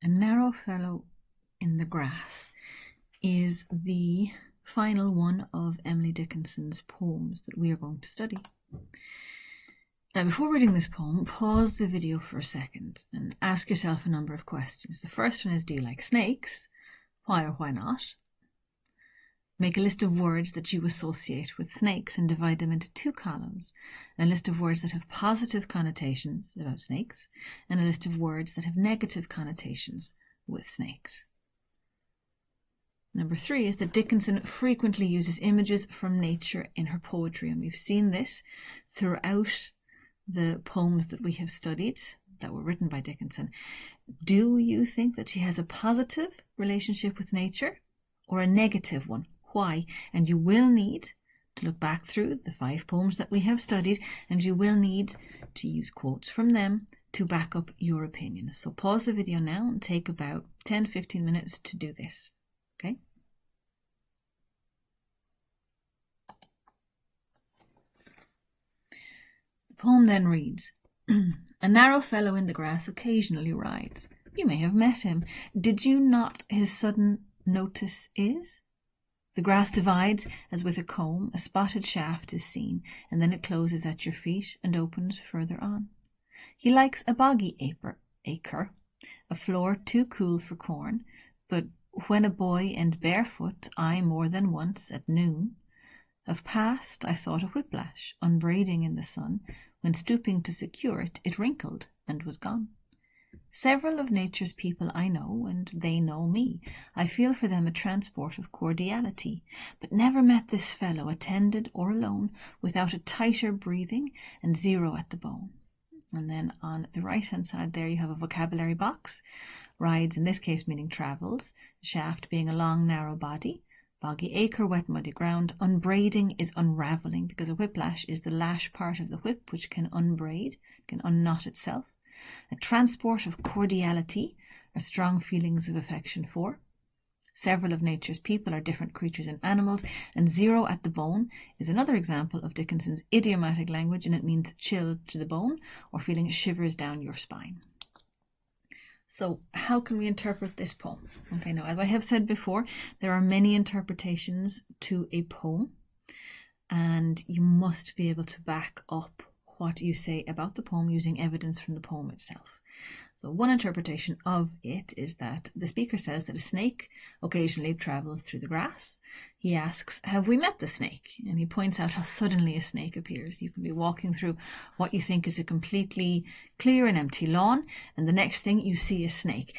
A narrow fellow in the grass is the final one of Emily Dickinson's poems that we are going to study. Now, before reading this poem, pause the video for a second and ask yourself a number of questions. The first one is, do you like snakes? Why or why not? Make a list of words that you associate with snakes and divide them into 2 columns. A list of words that have positive connotations about snakes and a list of words that have negative connotations with snakes. Number 3 is that Dickinson frequently uses images from nature in her poetry, and we've seen this throughout the poems that we have studied that were written by Dickinson. Do you think that she has a positive relationship with nature or a negative one? Why? And you will need to look back through the 5 poems that we have studied, and you will need to use quotes from them to back up your opinion. So pause the video now and take about 10-15 minutes to do this. Okay? The poem then reads, a narrow fellow in the grass occasionally rides. You may have met him. Did you not his sudden notice is? The grass divides as with a comb, a spotted shaft is seen, and then it closes at your feet and opens further on. He likes a boggy acre, a floor too cool for corn, but when a boy and barefoot I more than once at noon have passed, I thought a whiplash, unbraiding in the sun, when stooping to secure it, it wrinkled and was gone. Several of nature's people I know, and they know me. I feel for them a transport of cordiality, but never met this fellow, attended or alone, without a tighter breathing and 0 at the bone. And then on the right-hand side there you have a vocabulary box. Rides, in this case meaning travels, shaft being a long, narrow body. Boggy acre, wet, muddy ground. Unbraiding is unravelling, because a whiplash is the lash part of the whip which can unbraid, can unknot itself. A transport of cordiality are strong feelings of affection for. Several of nature's people are different creatures and animals, and 0 at the bone is another example of Dickinson's idiomatic language, and it means chilled to the bone or feeling shivers down your spine. So how can we interpret this poem? Okay, now as I have said before, there are many interpretations to a poem, and you must be able to back up what you say about the poem using evidence from the poem itself. So one interpretation of it is that the speaker says that a snake occasionally travels through the grass. He asks, have we met the snake? And he points out how suddenly a snake appears. You can be walking through what you think is a completely clear and empty lawn, and the next thing you see a snake.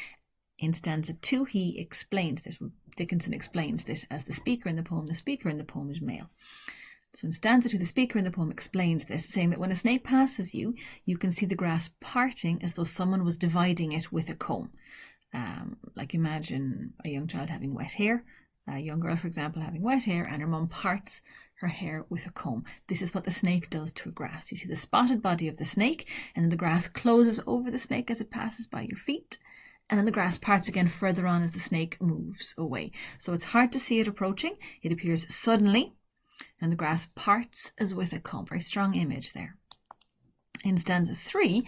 In stanza 2, he explains this. Dickinson explains this as the speaker in the poem. The speaker in the poem is male. So in stanza 2, the speaker in the poem explains this, saying that when a snake passes you, you can see the grass parting as though someone was dividing it with a comb. Like imagine a young child having wet hair, a young girl, for example, having wet hair, and her mum parts her hair with a comb. This is what the snake does to a grass. You see the spotted body of the snake, and then the grass closes over the snake as it passes by your feet, and then the grass parts again further on as the snake moves away. So it's hard to see it approaching. It appears suddenly, and the grass parts as with a comb. Very strong image there. In stanza 3,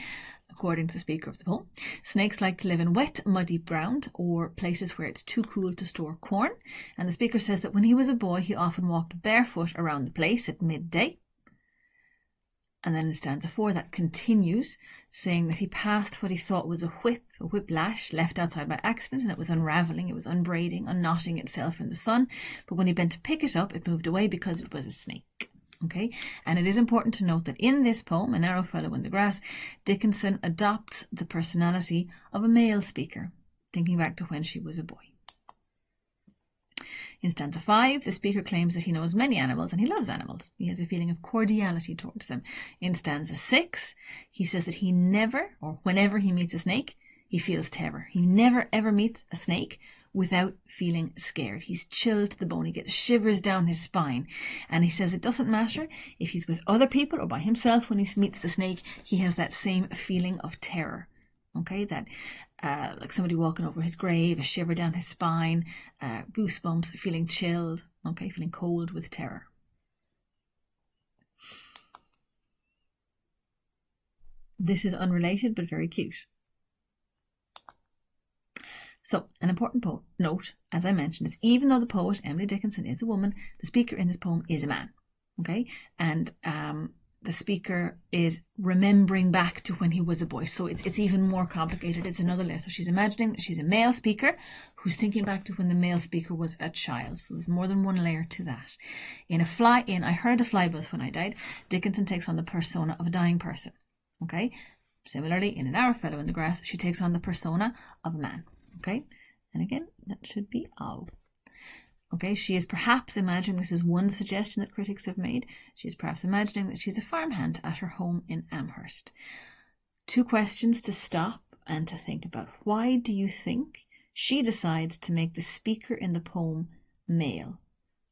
according to the speaker of the poem, snakes like to live in wet, muddy ground or places where it's too cool to store corn. And the speaker says that when he was a boy, he often walked barefoot around the place at midday. And then in stanza 4, that continues, saying that he passed what he thought was a whiplash left outside by accident, and it was unravelling, it was unbraiding, unknotting itself in the sun. But when he bent to pick it up, it moved away because it was a snake. Okay, and it is important to note that in this poem, A Narrow Fellow in the Grass, Dickinson adopts the personality of a male speaker, thinking back to when she was a boy. In stanza 5, the speaker claims that he knows many animals and he loves animals. He has a feeling of cordiality towards them. In stanza 6, he says that he never, or whenever he meets a snake, he feels terror. He never ever meets a snake without feeling scared. He's chilled to the bone. He gets shivers down his spine. And he says it doesn't matter if he's with other people or by himself when he meets the snake, he has that same feeling of terror. Okay, that like somebody walking over his grave, a shiver down his spine, goosebumps, feeling chilled, okay, feeling cold with terror. This is unrelated but very cute. So, an important note, as I mentioned, is even though the poet, Emily Dickinson, is a woman, the speaker in this poem is a man. Okay? And the speaker is remembering back to when he was a boy. So it's even more complicated. It's another layer. So she's imagining that she's a male speaker who's thinking back to when the male speaker was a child. So there's more than one layer to that. In I Heard a Fly Buzz When I Died, Dickinson takes on the persona of a dying person. Okay? Similarly, in An Arrow Fellow in the Grass, she takes on the persona of a man. Okay? And again, that should be of. Okay, she is perhaps imagining, this is one suggestion that critics have made, she is perhaps imagining that she's a farmhand at her home in Amherst. 2 questions to stop and to think about. Why do you think she decides to make the speaker in the poem male?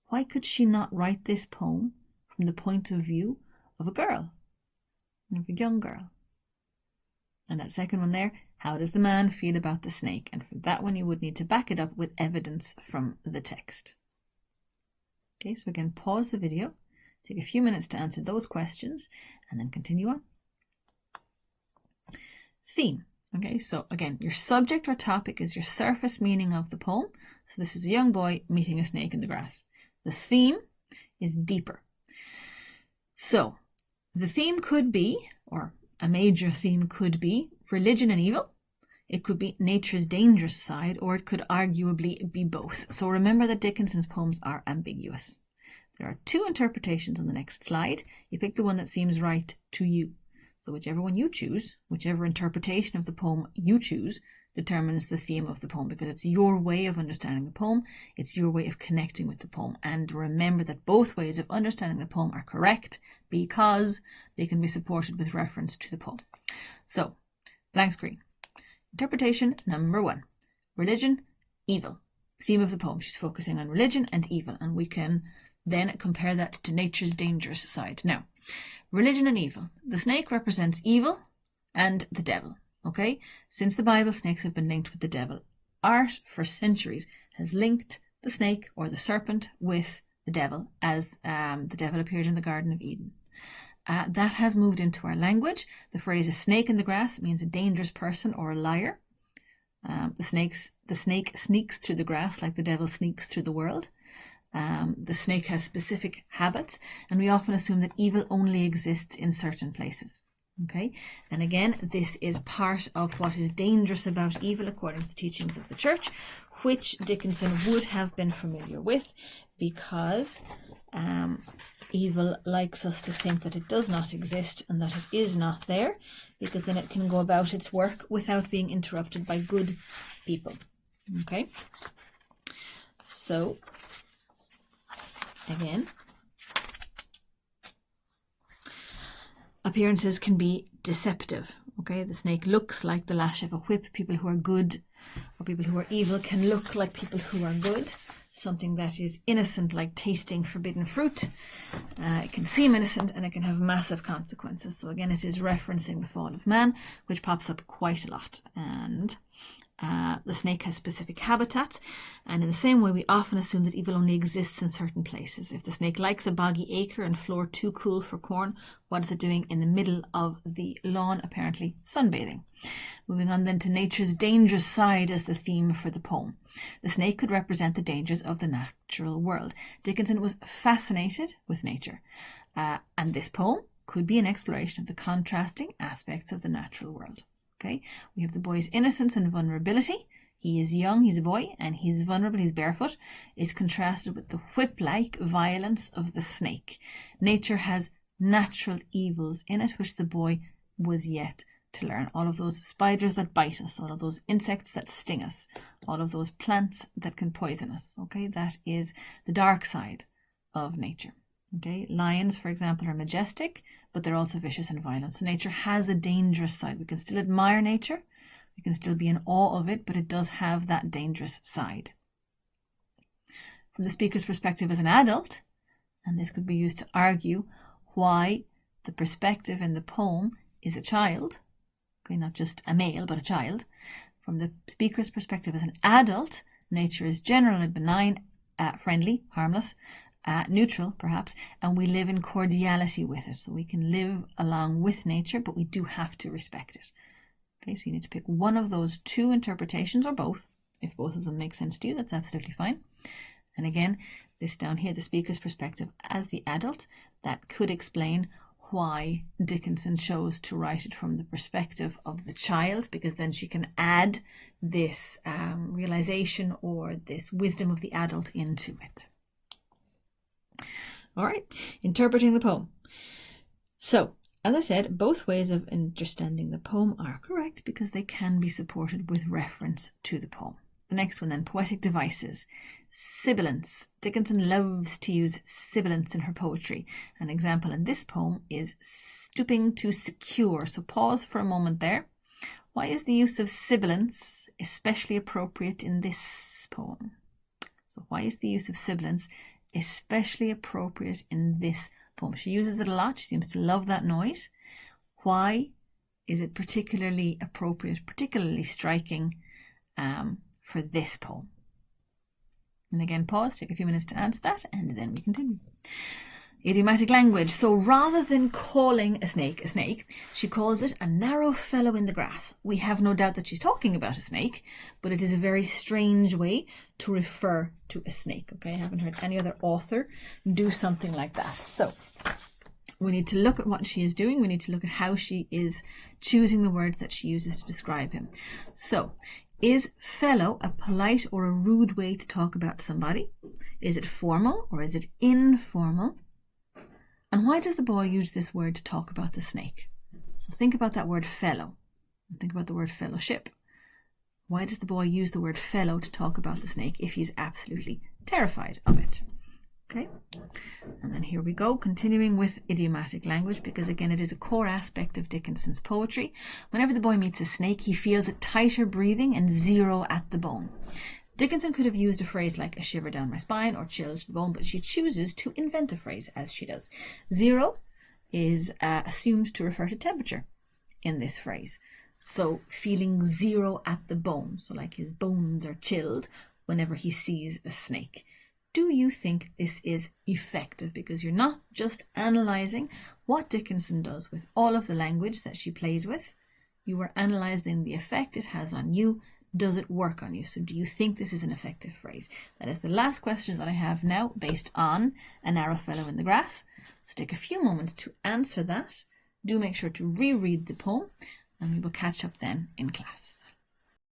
Why could she not write this poem from the point of view of a girl, of a young girl? And that second one there, how does the man feel about the snake? And for that one, you would need to back it up with evidence from the text. Okay, so again, pause the video, take a few minutes to answer those questions, and then continue on. Theme. Okay, so again, your subject or topic is your surface meaning of the poem. So this is a young boy meeting a snake in the grass. The theme is deeper. So the theme could be, or a major theme could be, religion and evil. It could be nature's dangerous side, or it could arguably be both. So remember that Dickinson's poems are ambiguous. There are 2 interpretations on the next slide. You pick the one that seems right to you. So whichever one you choose, whichever interpretation of the poem you choose, determines the theme of the poem, because it's your way of understanding the poem, it's your way of connecting with the poem. And remember that both ways of understanding the poem are correct because they can be supported with reference to the poem. So, blank screen. Interpretation number 1. Religion, evil. Theme of the poem. She's focusing on religion and evil, and we can then compare that to nature's dangerous side. Now, religion and evil. The snake represents evil and the devil. Okay? Since the Bible, snakes have been linked with the devil. Art, for centuries, has linked the snake or the serpent with the devil, as the devil appeared in the Garden of Eden. That has moved into our language. The phrase "a snake in the grass" means a dangerous person or a liar. The snake sneaks through the grass like the devil sneaks through the world. The snake has specific habits, and we often assume that evil only exists in certain places. Okay, and again, this is part of what is dangerous about evil according to the teachings of the church, which Dickinson would have been familiar with, because evil likes us to think that it does not exist and that it is not there, because then it can go about its work without being interrupted by good people. Okay, so again, appearances can be deceptive. Okay, the snake looks like the lash of a whip. People who are good or people who are evil can look like people who are good. Something that is innocent, like tasting forbidden fruit, it can seem innocent and it can have massive consequences. So again, it is referencing the fall of man, which pops up quite a lot. And the snake has specific habitats, and in the same way we often assume that evil only exists in certain places. If the snake likes a boggy acre and floor too cool for corn, what is it doing in the middle of the lawn? Apparently sunbathing. Moving on then to nature's dangerous side as the theme for the poem. The snake could represent the dangers of the natural world. Dickinson was fascinated with nature, and this poem could be an exploration of the contrasting aspects of the natural world. Okay, we have the boy's innocence and vulnerability. He is young, he's a boy, and he's vulnerable, he's barefoot, is contrasted with the whip-like violence of the snake. Nature has natural evils in it, which the boy was yet to learn. All of those spiders that bite us, all of those insects that sting us, all of those plants that can poison us. Okay, that is the dark side of nature. Okay, lions, for example, are majestic, but they're also vicious and violent. So nature has a dangerous side. We can still admire nature, we can still be in awe of it, but it does have that dangerous side. From the speaker's perspective as an adult, and this could be used to argue why the perspective in the poem is a child, okay, not just a male, but a child. From the speaker's perspective as an adult, nature is generally benign, friendly, harmless, neutral perhaps, and we live in cordiality with it. So we can live along with nature, but we do have to respect it. Okay, so you need to pick one of those 2 interpretations or both If both of them make sense to you, that's absolutely fine. And again, this down here, the speaker's perspective as the adult, that could explain why Dickinson chose to write it from the perspective of the child, because then she can add this realization or this wisdom of the adult into it. All right, interpreting the poem. So, as I said, both ways of understanding the poem are correct because they can be supported with reference to the poem. The next one then, poetic devices. Sibilance. Dickinson loves to use sibilance in her poetry. An example in this poem is stooping to secure. So pause for a moment there. Why is the use of sibilance especially appropriate in this poem? So why is the use of sibilance especially appropriate in this poem? She uses it a lot. She seems to love that noise. Why is it particularly appropriate, particularly striking for this poem? And again, pause, take a few minutes to answer that, and then we continue. Idiomatic language. So rather than calling a snake, she calls it a narrow fellow in the grass. We have no doubt that she's talking about a snake, but it is a very strange way to refer to a snake. Okay, I haven't heard any other author do something like that. So we need to look at what she is doing. We need to look at how she is choosing the words that she uses to describe him. So, is fellow a polite or a rude way to talk about somebody? Is it formal or is it informal? And why does the boy use this word to talk about the snake? So think about that word fellow. Think about the word fellowship. Why does the boy use the word fellow to talk about the snake if he's absolutely terrified of it? Okay, and then here we go, continuing with idiomatic language, because again it is a core aspect of Dickinson's poetry. Whenever the boy meets a snake, he feels a tighter breathing and zero at the bone. Dickinson could have used a phrase like a shiver down my spine or chill to the bone, but she chooses to invent a phrase as she does. Zero is assumed to refer to temperature in this phrase. So feeling zero at the bone, so like his bones are chilled whenever he sees a snake. Do you think this is effective? Because you're not just analysing what Dickinson does with all of the language that she plays with. You are analysing the effect it has on you. Does it work on you? So do you think this is an effective phrase? That is the last question that I have now based on a narrow fellow in the grass. So take a few moments to answer that. Do make sure to reread the poem and we will catch up then in class.